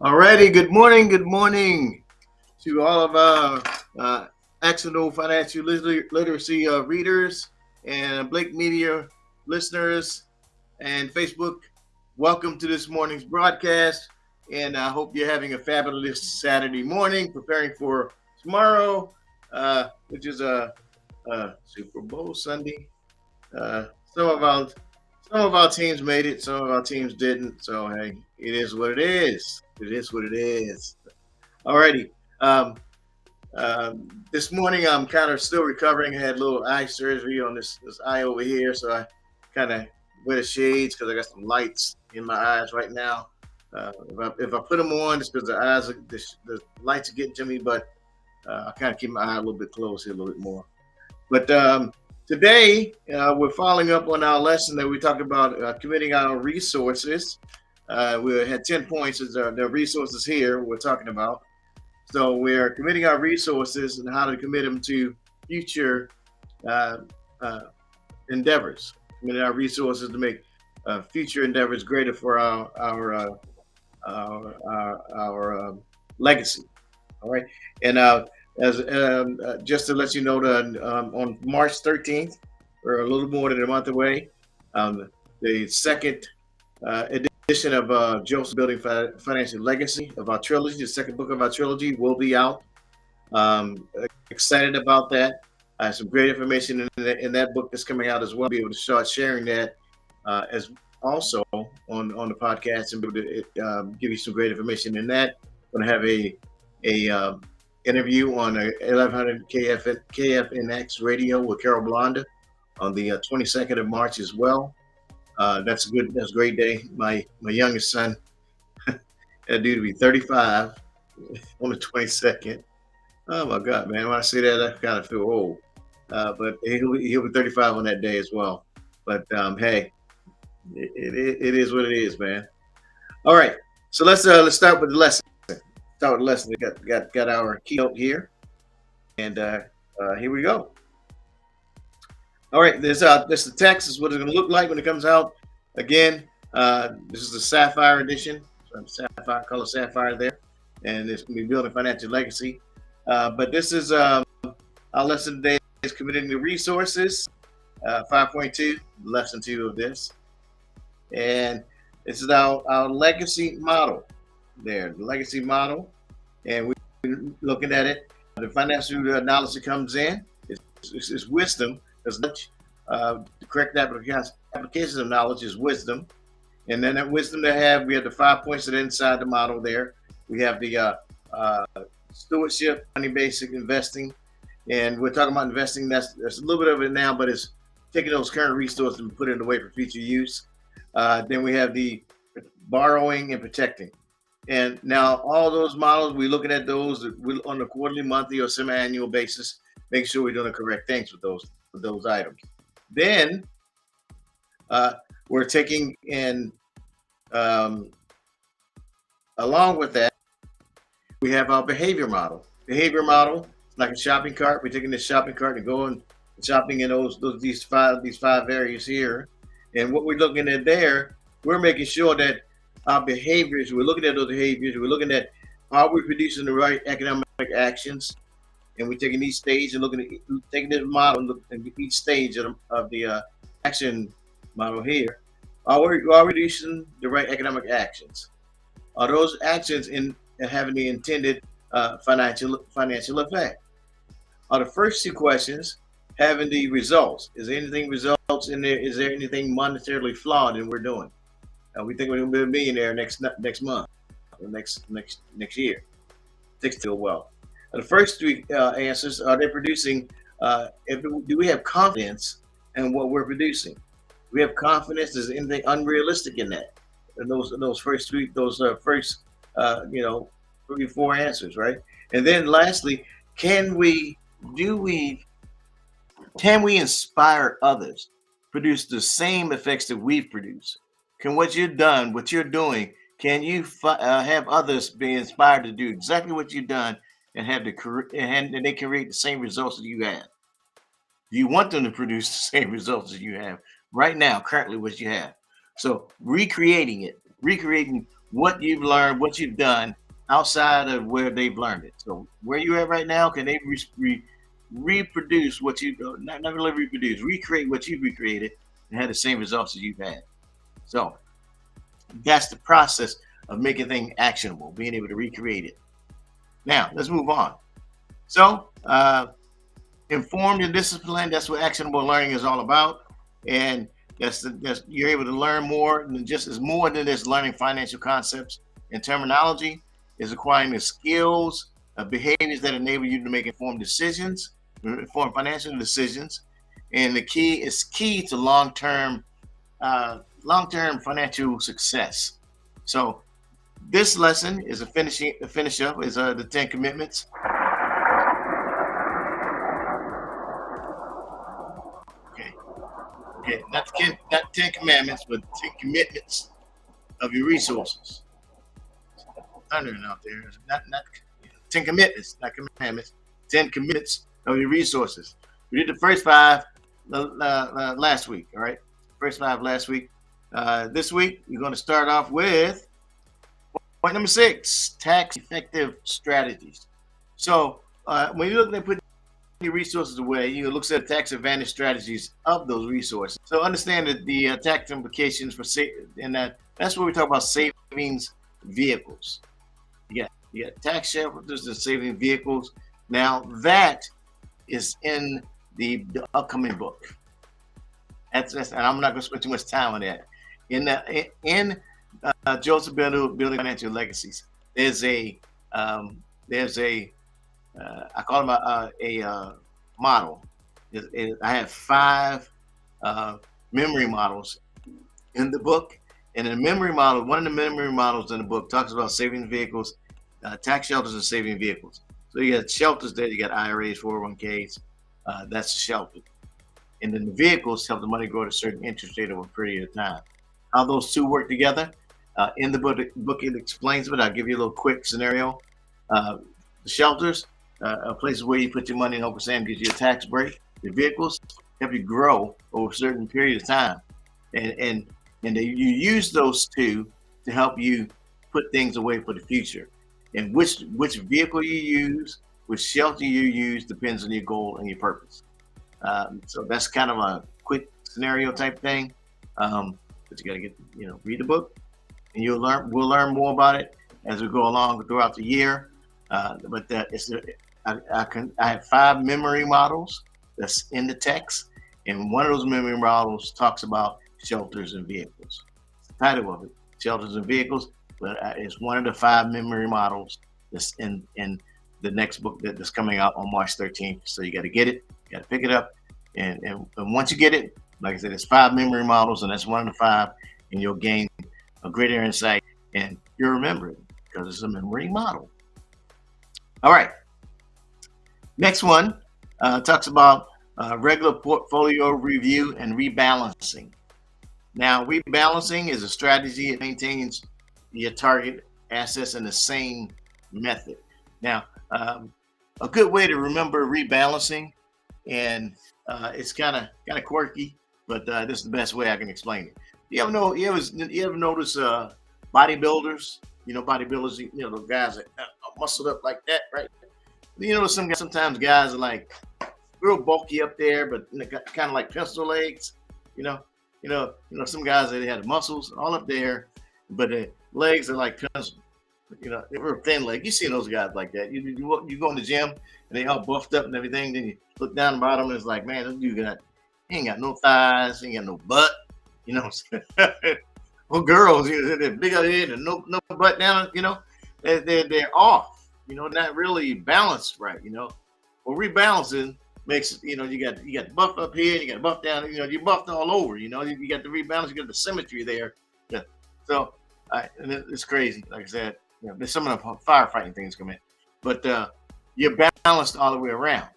Alrighty, good morning to all of our accidental financial literacy readers and Blake Media listeners and Facebook. Welcome to this morning's broadcast, and I hope you're having a fabulous Saturday morning, preparing for tomorrow, which is a Super Bowl Sunday. Uh, some of our some of our teams made it, some of our teams didn't. So hey, it is what it is. It is what it is. Alrighty. Um, this morning I'm kind of still recovering. I had a little eye surgery on this eye over here, so I kind of wear the shades because I got some lights in my eyes right now. If I put them on, it's because the lights are getting to me, but I kind of keep my eye a little bit closed here a little bit more. But today, we're following up on our lesson that we talked about committing our resources. We had 10 points as the resources here we're talking about. So we're committing our resources and how to commit them to future uh, uh, endeavors. Committing our resources to make future endeavors greater for our legacy. All right, and as just to let you know, on March 13th, we're a little more than a month away. The second edition of Joseph Building Financial Legacy of our trilogy, the second book of our trilogy, will be out. Excited about that. I have some great information in that book that's coming out as well. Be able to start sharing that as also on the podcast and be able to give you some great information in that. I'm going to have a interview on 1100 KFNX radio with Carol Blonda on the 22nd of March as well. That's a great day. My youngest son, that due to be 35 on the 22nd. Oh my God, man! When I say that, I kind of feel old. But he'll be 35 on that day as well. But hey, it is what it is, man. All right, so let's start with the lesson. Start with the lesson. We got our keynote here, and here we go. All right, this the text is what it's going to look like when it comes out. Again, this is the Sapphire edition. Sapphire, color Sapphire there, and it's going to be building financial legacy. But this is our lesson today is committing the resources, 5.2, lesson 2 of this. And this is our legacy model there, the legacy model. And we're looking at it. The financial knowledge that comes in is wisdom. There's the correct application of knowledge is wisdom. And then that wisdom they have, we have the 5 points that are inside the model there. We have the stewardship, money basic investing. And we're talking about investing. That's a little bit of it now, but it's taking those current resources and putting it away for future use. Then we have the borrowing and protecting. And now all those models, we're looking at those on a quarterly, monthly, or semi-annual basis. Make sure we're doing the correct things with those items. Then we're taking in along with that, we have our behavior model. Behavior model is like a shopping cart. We're taking this shopping cart and going shopping in these five areas here. And what we're looking at there, we're making sure that our behaviors, we're looking at those behaviors, we're looking at how we're producing the right economic actions, and we're taking each stage and taking this model and each stage of the action model here. Are we producing the right economic actions? Are those actions in having the intended financial effect? Are the first two questions having the results? Is there anything results in there? Is there anything monetarily flawed in what we're doing? We think we're going to be a millionaire next month or next year. Things go well. The first three answers, are they producing? Do we have confidence in what we're producing? Do we have confidence? Is anything unrealistic in that? And those first three, first 3 4 answers, right? And then lastly, can we inspire others, produce the same effects that we've produced? Can what you're doing, can you have others be inspired to do exactly what you've done and have and they can create the same results that you have? Do you want them to produce the same results that you have right now, currently what you have? So recreating what you've learned, what you've done outside of where they've learned it. So where you at right now, can they reproduce what you not really reproduce, recreate what you've recreated and had the same results as you've had. So that's the process of making things actionable, being able to recreate it. Now let's move on. So informed and disciplined, that's what actionable learning is all about. And that's you're able to learn more than just as more than just learning financial concepts and terminology, is acquiring the skills behaviors that enable you to make informed decisions, informed financial decisions. And the key is key to long-term financial success. So this lesson is a finish up is the 10 commitments. Okay. Okay, not 10 commandments, but 10 commitments of your resources. Thundering out there. Not 10 commitments, not commandments. 10 commitments of your resources. We did the first five last week. All right, first five last week. This week we're going to start off with point number 6: tax effective strategies. So when you're looking at putting your resources away, you look at tax advantage strategies of those resources. So understand that the tax implications for and that's what we talk about savings vehicles. You got tax shelters and saving vehicles. Now that is in the upcoming book. And I'm not going to spend too much time on that. In Joseph building financial legacies, there's a I call them a model. I have 5 memory models in the book. And in the memory model, one of the memory models in the book talks about saving vehicles, tax shelters and saving vehicles. So you got shelters there, you got IRAs, 401ks, that's a shelter. And then the vehicles help the money grow at a certain interest rate over a period of time. How those two work together, in the book it explains it. I'll give you a little quick scenario. The shelters, places where you put your money in open Sam gives you a tax break. The vehicles help you grow over a certain period of time, and you use those two to help you put things away for the future. And which vehicle you use, which shelter you use, depends on your goal and your purpose. So that's kind of a quick scenario type thing. But you got to read the book, and we'll learn more about it as we go along throughout the year. But I have 5 memory models that's in the text, and one of those memory models talks about shelters and vehicles. It's the title of it, shelters and vehicles, but it's one of the 5 memory models that's in the next book that's coming out on March 13th. So you got to get it, you got to pick it up, and once you get it, like I said, it's 5 memory models, and that's one of the 5, and you'll gain a greater insight, and you'll remember it because it's a memory model. All right. Next one talks about regular portfolio review and rebalancing. Now, rebalancing is a strategy that maintains your target assets in the same method. Now, a good way to remember rebalancing, and it's kind of quirky, but this is the best way I can explain it. You ever notice bodybuilders? Bodybuilders, the guys that muscled up like that, right? Sometimes guys are like real bulky up there, but kind of like pencil legs. Some guys they had muscles all up there, but the legs are like pencil. They were thin leg. You see those guys like that. You go in the gym and they all buffed up and everything. Then you look down the bottom and it's like, man, this dude he ain't got no thighs, he ain't got no butt. Well, girls, they're big up head and no butt down. They're off. Not really balanced right. Well, rebalancing makes you got buff up here, and you got buff down. You buffed all over. You got the rebalance, you got the symmetry there. Yeah. So, and it's crazy. Like I said, there's some of the firefighting things come in, but you're balanced all the way around.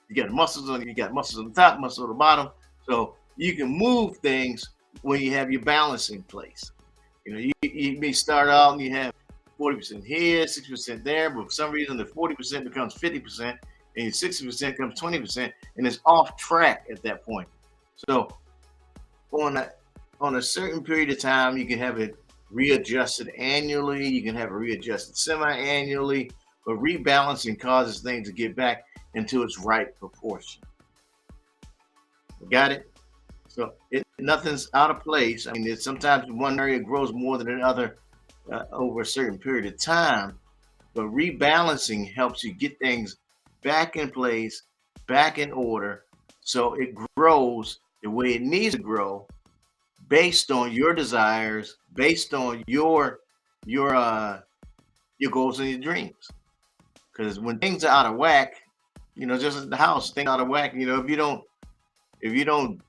You got muscles on the top, muscles on the bottom, so you can move things when you have your balance in place. You may start out and you have 40% here, 60% there, but for some reason the 40% becomes 50% and 60% becomes 20%, and it's off track at that point. So on a certain period of time, you can have it readjusted annually. You can have it readjusted semi-annually, but rebalancing causes things to get back into its right proportion. Got it? So nothing's out of place. I mean, it's sometimes one area grows more than another over a certain period of time, but rebalancing helps you get things back in place, back in order, so it grows the way it needs to grow based on your desires, based on your your goals and your dreams. Because when things are out of whack, just as the house, things out of whack. If you don't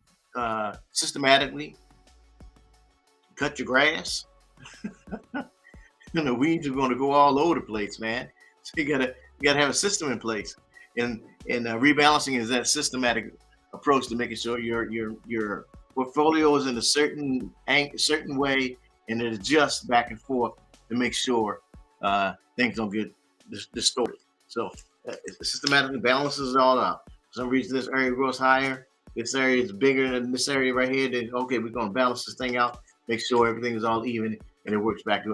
systematically cut your grass, the weeds are going to go all over the place, man. So you gotta have a system in place, and rebalancing is that systematic approach to making sure your portfolio is in a certain way, and it adjusts back and forth to make sure things don't get distorted. So it systematically balances it all out. For some reason, this area grows higher. This area is bigger than this area right here. Then okay, we're gonna balance this thing out, make sure everything is all even, and it works back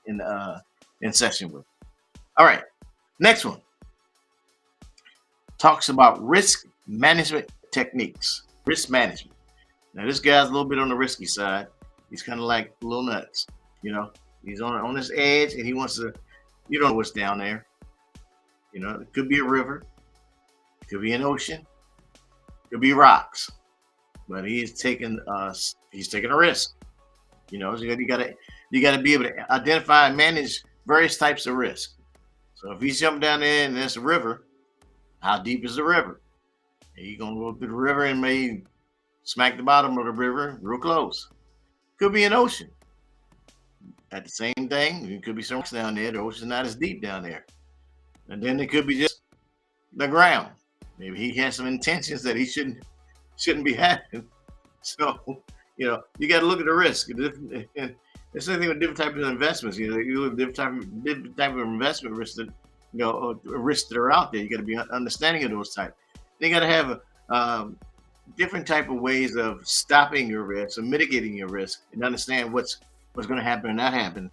in session with. All right, next one talks about risk management techniques. Risk management. Now this guy's a little bit on the risky side. He's kind of like a little nuts. He's on this edge, and he wants to. You don't know what's down there. It could be a river, it could be an ocean, it could be rocks, but he's taking a risk. So you gotta be able to identify and manage various types of risk. So if he's jumping down there and there's a river, how deep is the river? Are you gonna go through the river and maybe smack the bottom of the river real close? Could be an ocean. At the same thing, it could be some rocks down there. The ocean's not as deep down there. And then it could be just the ground. Maybe he has some intentions that he shouldn't be having. So, you got to look at the risk. And the same thing with different types of investments. You look at different type of investment risks that risks that are out there. You got to be understanding of those types. You got to have different type of ways of stopping your risk or mitigating your risk, and understand what's going to happen and not happen.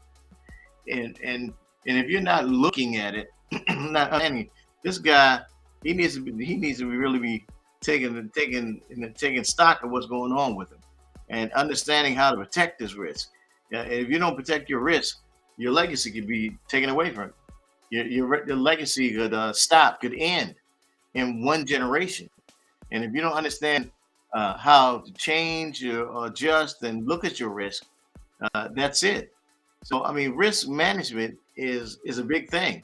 And if you're not looking at it, not understanding, this guy, he needs to really be taking stock of what's going on with him, and understanding how to protect this risk. If you don't protect your risk, your legacy could be taken away from you. Your legacy could could end in one generation. And if you don't understand how to change or adjust and look at your risk, that's it. So, I mean, risk management is a big thing.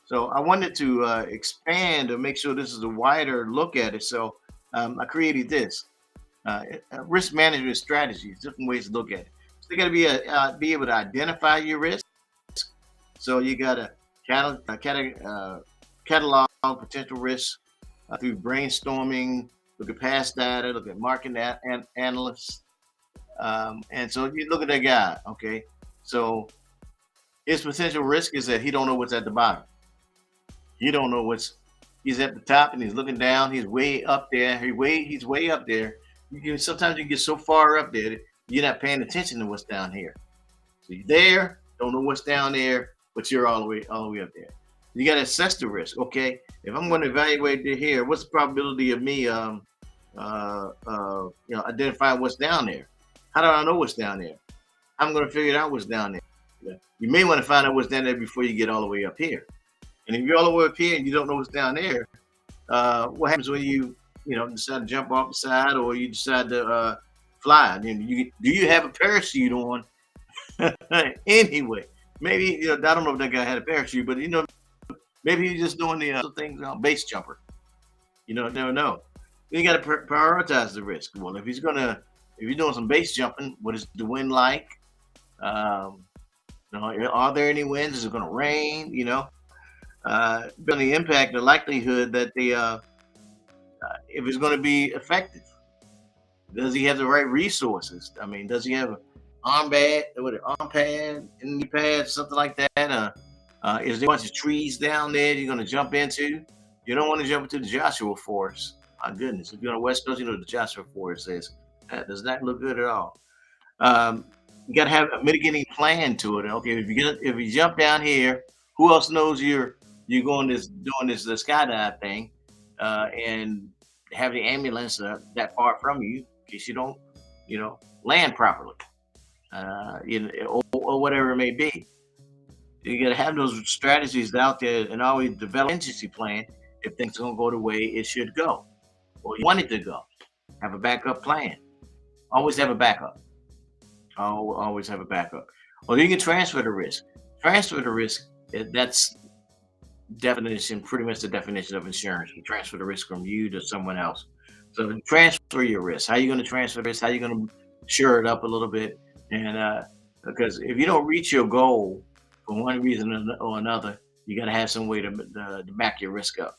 So I wanted to expand or make sure this is a wider look at it. So I created this risk management strategies, different ways to look at it. So you got to be able to identify your risk. So you got to catalog potential risks through brainstorming, look at past data, look at market analysts. And so you look at that guy, okay? So his potential risk is that he don't know what's at the bottom. You don't know he's at the top and he's looking down. He's way up there. He's way up there. Sometimes you get so far up there that you're not paying attention to what's down here. So you're there, don't know what's down there, but you're all the way up there. You got to assess the risk. Okay, if I'm going to evaluate it here, what's the probability of me identifying what's down there? How do I know what's down there? I'm going to figure out what's down there. You may want to find out what's down there before you get all the way up here. And if you're all the way up here and you don't know what's down there, what happens when you decide to jump off the side, or you decide to fly? Do you have a parachute on? Anyway, maybe I don't know if that guy had a parachute, but maybe he's just doing the things on base jumper. Never know. You got to prioritize the risk. Well, if you're doing some base jumping, what is the wind like? Are there any winds? Is it going to rain? On the impact, the likelihood that if it's going to be effective. Does he have the right resources? I mean, does he have an arm pad, knee pad, something like that? Is there a bunch of trees down there you're going to jump into? You don't want to jump into the Joshua Forest. My goodness, if you're on the West Coast, the Joshua Forest is. That does not look good at all. You got to have a mitigating plan to it. Okay, if you jump down here, who else knows you're going this doing this skydive thing, and have the ambulance that far from you in case you don't, land properly, or whatever it may be. You got to have those strategies out there and always develop an emergency plan if things don't go the way it should go or you want it to go. Have a backup plan. Always have a backup. Always have a backup. Well, you can transfer the risk. Transfer the risk. That's definition, pretty much the definition of insurance. You transfer the risk from you to someone else. So transfer your risk. How are you going to transfer risk? How are you going to shore it up a little bit? And because if you don't reach your goal for one reason or another, you got to have some way to back your risk up.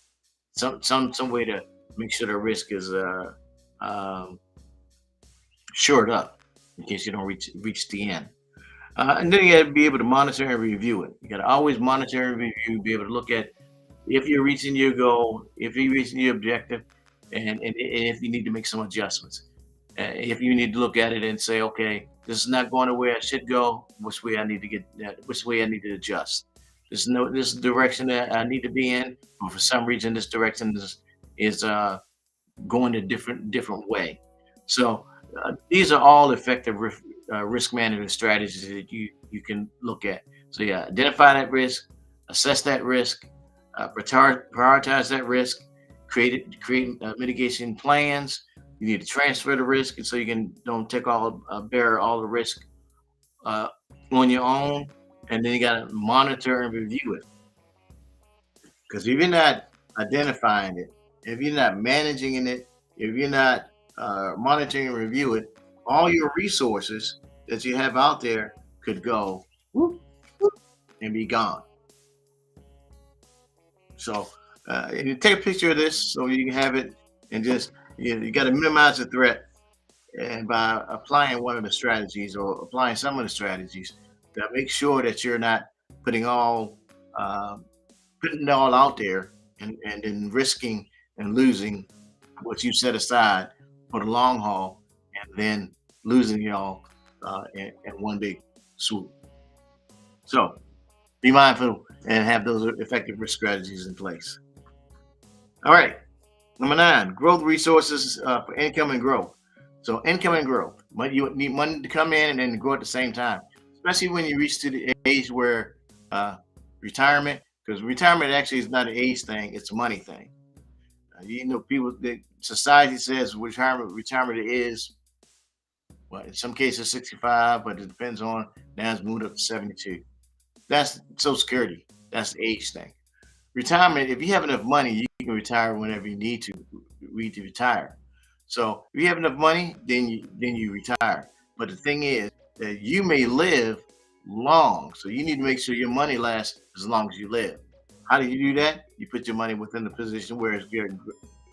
Some way to make sure the risk is um, shored up in case you don't reach the end. And then you got to be able to monitor and review it. You got to always monitor and review, be able to look at if you're reaching your goal, if you're reaching your objective, and if you need to make some adjustments. If you need to look at it and say, okay, this is not going the way I should go. Which way I need to which way I need to adjust. This direction that I need to be in, but for some reason this direction is going a different way. So these are all effective risk management strategies that you can look at. So yeah, identify that risk, assess that risk, prioritize that risk, create mitigation plans. You need to transfer the risk, and so you can don't take all bear all the risk uh, on your own, and then you got to monitor and review it. Because if you're not identifying it, if you're not managing it, if you're not monitoring and review it, all your resources that you have out there could go whoop, whoop, and be gone. So and you take a picture of this so you can have it and just you got to minimize the threat and by applying one of the strategies or applying some of the strategies to make sure that you're not putting all uh, putting it all out there and then risking and losing what you set aside for the long haul and then losing it all in one big swoop. So be mindful and have those effective risk strategies in place. All right. Number 9, growth resources for income and growth. So income and growth. You need money to come in and then grow at the same time, especially when you reach to the age where retirement, because retirement actually is not an age thing, it's a money thing. People, society says retirement is, well, in some cases 65, but it depends on, now it's moved up to 72. That's Social Security. That's the age thing. Retirement, if you have enough money, you can retire whenever you need to retire. So if you have enough money, then you retire. But the thing is that you may live long, so you need to make sure your money lasts as long as you live. How do you do that? You put your money within the position where it's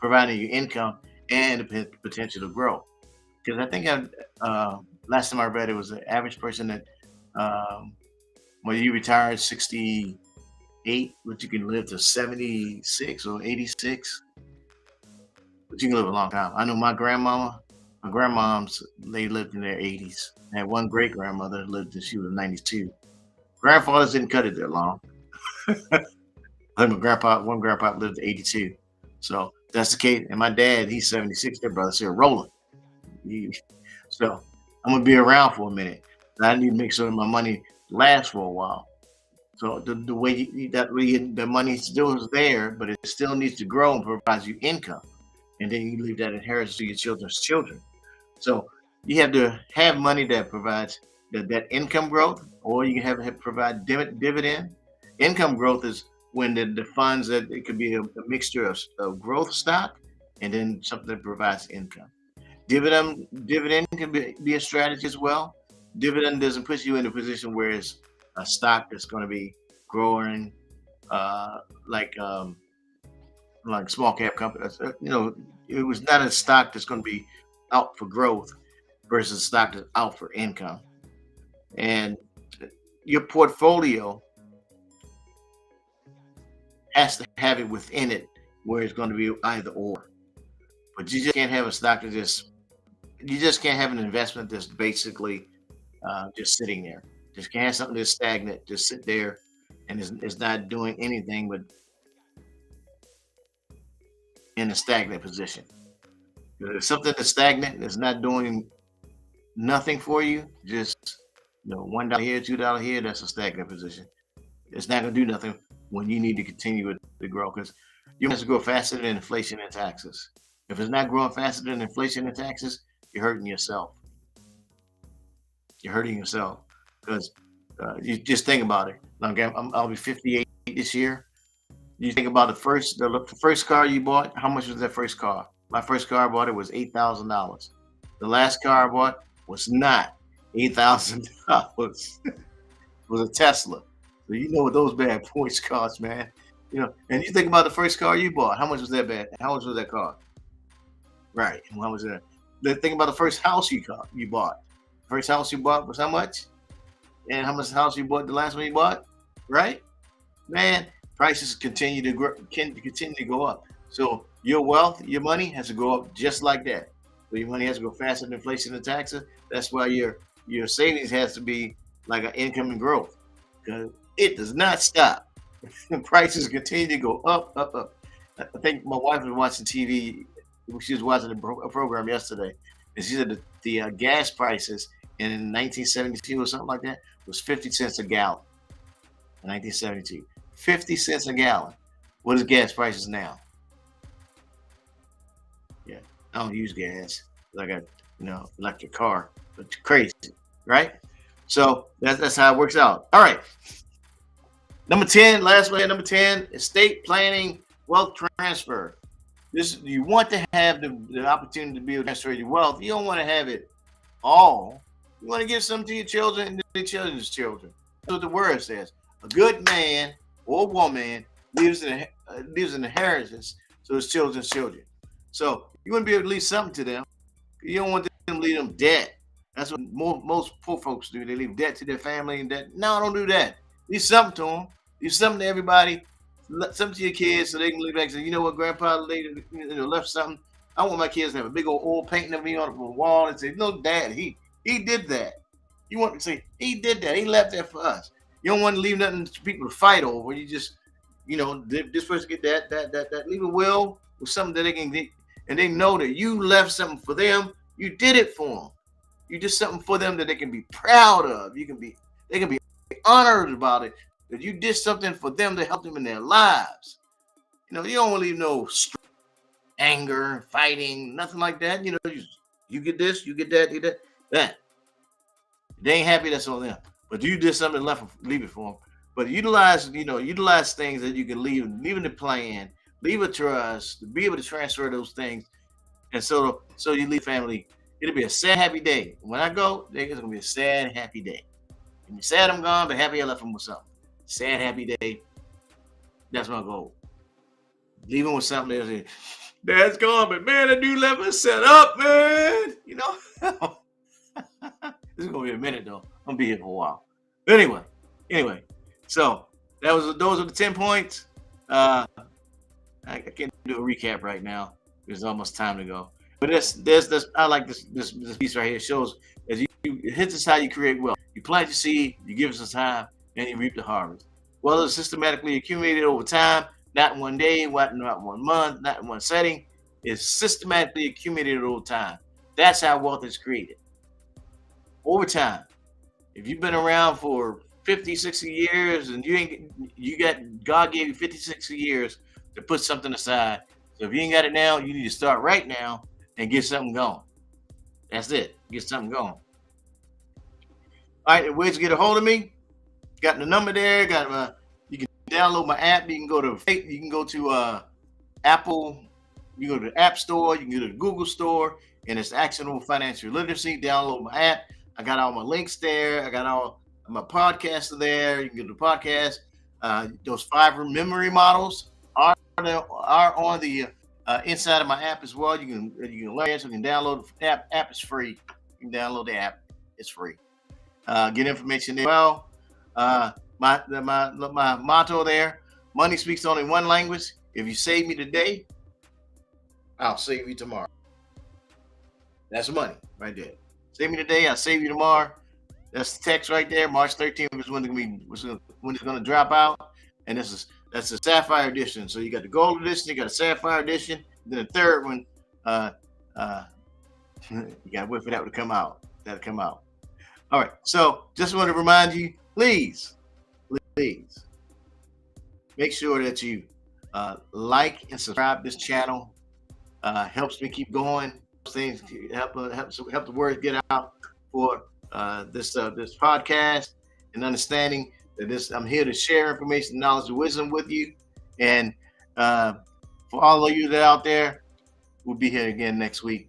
providing you income and the potential to grow. Because I think last time I read it was the average person that when you retire at 68, but you can live to 76 or 86, but you can live a long time. I know my grandmoms, they lived in their 80s. I had one great grandmother lived till she was 92. Grandfathers didn't cut it that long. I think one grandpa lived to 82. So that's the case. And my dad, he's 76. Their brother's still rolling. So I'm gonna be around for a minute. I need to make sure my money lasts for a while. So the way the money still is there, but it still needs to grow and provides you income, and then you leave that inheritance to your children's children. So you have to have money that provides that income growth, or you can have provide dividend. Income growth is when the funds that it could be a mixture of growth stock and then something that provides income. Dividend can be a strategy as well. Dividend doesn't put you in a position where it's a stock that's going to be growing uh, like um, like small cap companies. It was not a stock that's going to be out for growth versus a stock that's out for income. And your portfolio has to have it within it where it's going to be either or. But you just can't have a stock that just you just can't have an investment that's basically just sitting there. Just can't have something that's stagnant, just sit there and it's not doing anything but in a stagnant position. If something that's stagnant is not doing nothing for you, just $1 here, $2 here, that's a stagnant position. It's not gonna do nothing when you need to continue it to grow because you have to grow faster than inflation and taxes. If it's not growing faster than inflation and taxes, you're hurting yourself. You're hurting yourself because you just think about it. Like I'll be 58 this year. You think about the first car you bought. How much was that first car? My first car I bought it was $8,000. The last car I bought was not $8,000. It was a Tesla. So you know what those bad boys cost, man. And you think about the first car you bought. How much was that bad? How much was that car? Right. How much was that? Think about the first house you bought. First house you bought was how much? And how much house you bought the last one you bought? Right? Man, prices continue to grow, can continue to go up. So your wealth, your money has to go up just like that. So your money has to go faster than inflation and taxes. That's why your savings has to be like an income and growth because it does not stop. Prices continue to go up, up, up. I think my wife was watching TV. She was watching a program yesterday, and she said that the gas prices in 1972 or something like that was 50 cents a gallon. In 1972, 50 cents a gallon. What is gas prices now? Yeah, I don't use gas. Like a electric car. It's crazy, right? So that's how it works out. All right. Number 10, last one, number 10, estate planning, wealth transfer. This you want to have the opportunity to be able to transfer your wealth. You don't want to have it all. You want to give some to your children and their children's children. That's what the word says. A good man or woman leaves an inheritance to his children's children. So you want to be able to leave something to them. You don't want them to leave them debt. That's what most poor folks do. They leave debt to their family and debt. No, don't do that. Leave something to them. Leave something to everybody. Something to your kids so they can leave back and say, you know what, Grandpa left something. I want my kids to have a big old painting of me on the wall and say, no, Dad, he did that. You want to say, he did that. He left that for us. You don't want to leave nothing for people to fight over. You just, this person get that. Leave a will with something that they can get. And they know that you left something for them. You did it for them. You did something for them that they can be proud of. They can be honored about it. That you did something for them to help them in their lives. You don't want to leave no anger, fighting, nothing like that. You get this, you get that, you get that. They ain't happy, that's on them. But you did something leave it for them. But utilize things that you can leave in the plan, leave a trust, to be able to transfer those things. And so you leave family. It'll be a sad, happy day. When I go, it's gonna be a sad, happy day. It'll be sad I'm gone, but happy I left them with something. Sad, happy day. That's my goal. Leave them with something else. Dad's gone, but man, the dude left us set up, man. This is gonna be a minute though. I'm gonna be here for a while. But anyway. So those are the 10 points. I can't do a recap right now. It's almost time to go. But I like this piece right here. It shows as it hits us how you create wealth. You plant your seed, you give us some time, and you reap the harvest. Well, it's systematically accumulated over time, not in one day, not 1 month, not in one setting. It's systematically accumulated over time. That's how wealth is created. Over time. If you've been around for 50, 60 years and God gave you 50, 60 years to put something aside. So if you ain't got it now, you need to start right now and get something going. That's it. Get something going. All right, the ways to get a hold of me. Got the number there. You can download my app. You can go to Apple. You go to the App Store. You can go to the Google Store, and it's Actionable Financial Literacy. Download my app. I got all my links there. I got all my podcasts are there. You can get the podcast. Those 5 memory models are on the inside of my app as well. You can learn. So you can download the app. App is free. You can download the app. It's free. Get information there. Well, my motto there: money speaks only one language. If you save me today, I'll save you tomorrow. That's money right there. Save me today, I'll save you tomorrow. That's the text right there. March 13th is when it's gonna drop out, and that's the Sapphire edition. So you got the Gold edition, you got a Sapphire edition, then the third one. Uh, uh, you got to wait for that to come out. That'll come out. All right. So just want to remind you, please make sure that you like and subscribe this channel. Helps me keep going. Things help the word get out for this podcast, and understanding that I'm here to share information, knowledge, and wisdom with you. And for all of you that are out there, we'll be here again next week,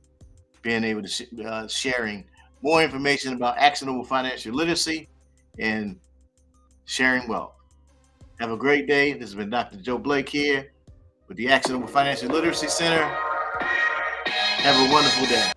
being able to sharing more information about actionable financial literacy and sharing wealth. Have a great day. This has been Dr. Joe Blake here with the Actionable Financial Literacy Center. Have a wonderful day.